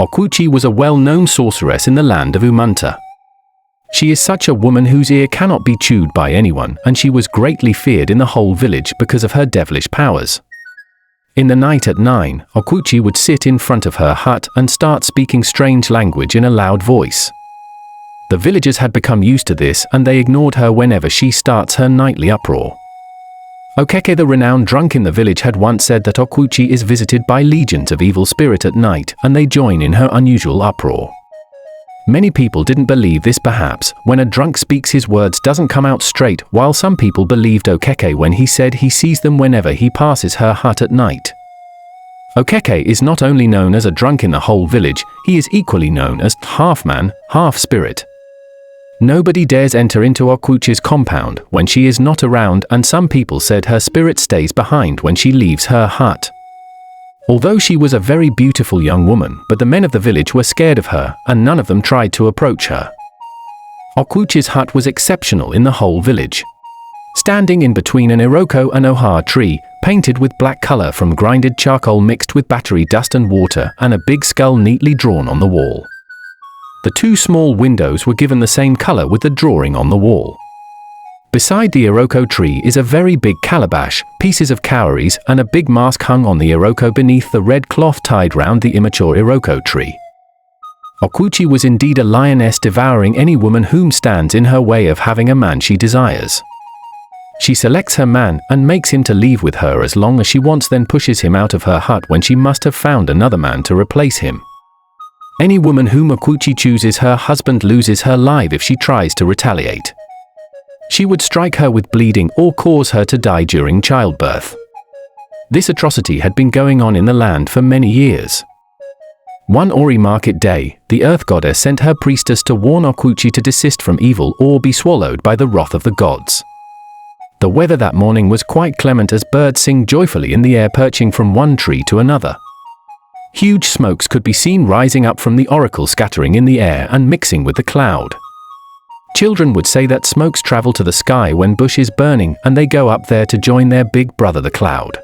Okwuchi was a well-known sorceress in the land of Umunta. She is such a woman whose ear cannot be chewed by anyone, and she was greatly feared in the whole village because of her devilish powers. In the night at 9, Okwuchi would sit in front of her hut and start speaking strange language in a loud voice. The villagers had become used to this, and they ignored her whenever she starts her nightly uproar. Okeke, the renowned drunk in the village, had once said that Okwuchi is visited by legions of evil spirit at night, and they join in her unusual uproar. Many people didn't believe this. Perhaps when a drunk speaks, his words doesn't come out straight, while some people believed Okeke when he said he sees them whenever he passes her hut at night. Okeke is not only known as a drunk in the whole village, he is equally known as half man, half spirit. Nobody dares enter into Okwuchi's compound when she is not around, and some people said her spirit stays behind when she leaves her hut. Although she was a very beautiful young woman, but the men of the village were scared of her, and none of them tried to approach her. Okwuchi's hut was exceptional in the whole village. Standing in between an iroko and oha tree, painted with black color from grinded charcoal mixed with battery dust and water, and a big skull neatly drawn on the wall. The two small windows were given the same color with the drawing on the wall. Beside the iroko tree is a very big calabash, pieces of cowries, and a big mask hung on the iroko beneath the red cloth tied round the immature iroko tree. Okwuchi was indeed a lioness, devouring any woman whom stands in her way of having a man she desires. She selects her man and makes him to leave with her as long as she wants, then pushes him out of her hut when she must have found another man to replace him. Any woman whom Okwuchi chooses, her husband loses her life if she tries to retaliate. She would strike her with bleeding or cause her to die during childbirth. This atrocity had been going on in the land for many years. One Ori market day, the earth goddess sent her priestess to warn Okwuchi to desist from evil or be swallowed by the wrath of the gods. The weather that morning was quite clement as birds sing joyfully in the air, perching from one tree to another. Huge smokes could be seen rising up from the oracle, scattering in the air and mixing with the cloud. Children would say that smokes travel to the sky when bush is burning, and they go up there to join their big brother the cloud.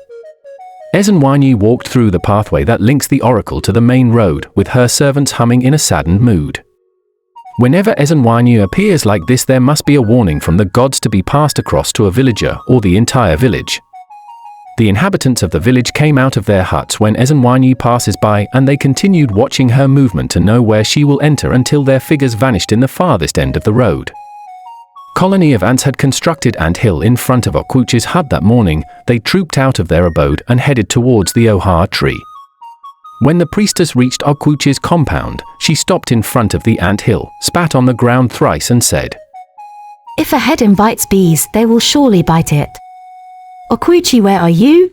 Ezenwanyi walked through the pathway that links the oracle to the main road, with her servants humming in a saddened mood. Whenever Ezenwanyi appears like this, there must be a warning from the gods to be passed across to a villager or the entire village. The inhabitants of the village came out of their huts when Ezenwanyi passes by, and they continued watching her movement to know where she will enter until their figures vanished in the farthest end of the road. Colony of ants had constructed ant hill in front of Okwuchi's hut that morning. They trooped out of their abode and headed towards the oha tree. When the priestess reached Okwuchi's compound, she stopped in front of the ant hill, spat on the ground thrice and said, "If a head invites bees, they will surely bite it. Okwuchi, where are you?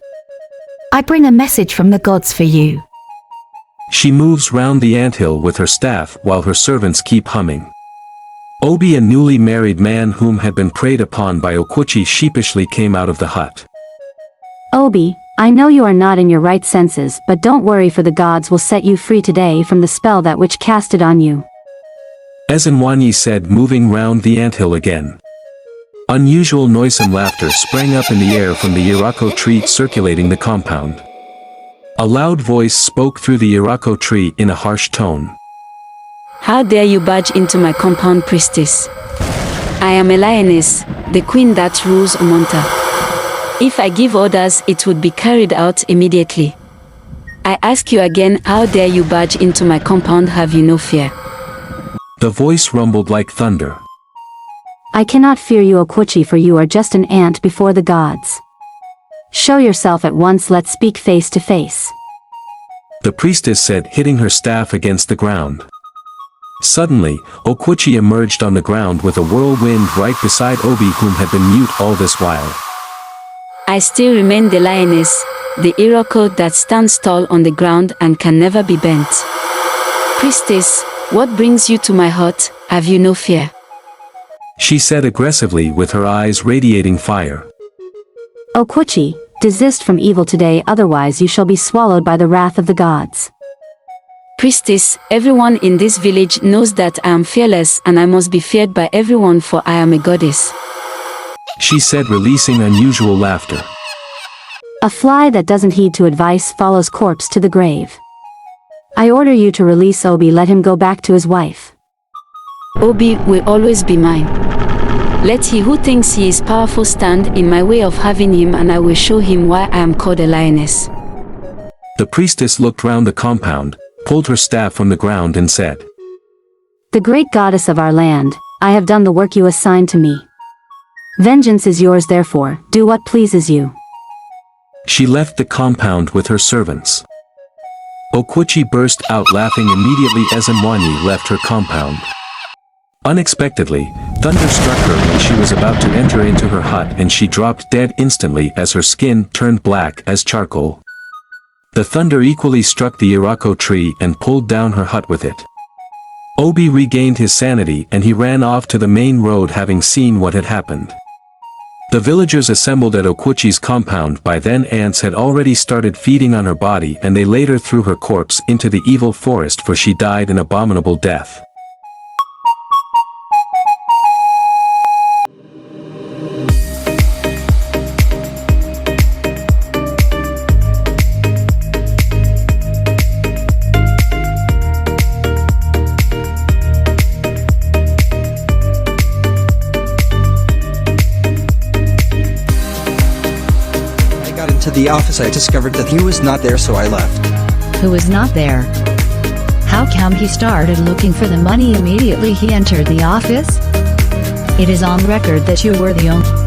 I bring a message from the gods for you." She moves round the anthill with her staff while her servants keep humming. Obi, a newly married man whom had been preyed upon by Okwuchi, sheepishly came out of the hut. "Obi, I know you are not in your right senses, but don't worry, for the gods will set you free today from the spell that witch casted on you," Ezenwanyi said, moving round the anthill again. Unusual noisome laughter sprang up in the air from the iroko tree circulating the compound. A loud voice spoke through the iroko tree in a harsh tone. "How dare you barge into my compound, priestess? I am a lioness, the queen that rules Umunta. If I give orders, it would be carried out immediately. I ask you again, how dare you barge into my compound? Have you no fear?" The voice rumbled like thunder. "I cannot fear you, Okwuchi, for you are just an ant before the gods. Show yourself at once, let's speak face to face," the priestess said, hitting her staff against the ground. Suddenly, Okwuchi emerged on the ground with a whirlwind right beside Obi, whom had been mute all this while. "I still remain the lioness, the iroko that stands tall on the ground and can never be bent. Priestess, what brings you to my hut? Have you no fear?" she said aggressively, with her eyes radiating fire. "Okwuchi, desist from evil today, otherwise you shall be swallowed by the wrath of the gods." "Priestess, everyone in this village knows that I am fearless, and I must be feared by everyone, for I am a goddess," she said, releasing unusual laughter. "A fly that doesn't heed to advice follows corpse to the grave." I order you to release Obi. Let him go back to his wife. Obi will always be mine. Let he who thinks he is powerful stand in my way of having him, and I will show him why I am called a lioness. The priestess looked round the compound, pulled her staff from the ground and said, The great goddess of our land, I have done the work you assigned to me. Vengeance is yours, therefore, do what pleases you. She left the compound with her servants. Okwuchi burst out laughing immediately as Mwanyi left her compound. Unexpectedly, thunder struck her when she was about to enter into her hut, and she dropped dead instantly as her skin turned black as charcoal. The thunder equally struck the Irako tree and pulled down her hut with it. Obi regained his sanity and he ran off to the main road, having seen what had happened. The villagers assembled at Okwuchi's compound. By then ants had already started feeding on her body, and they later threw her corpse into the evil forest, for she died an abominable death. To the office, I discovered that he was not there, so I left. Who was not there? How come he started looking for the money immediately he entered the office? It is on record that you were the only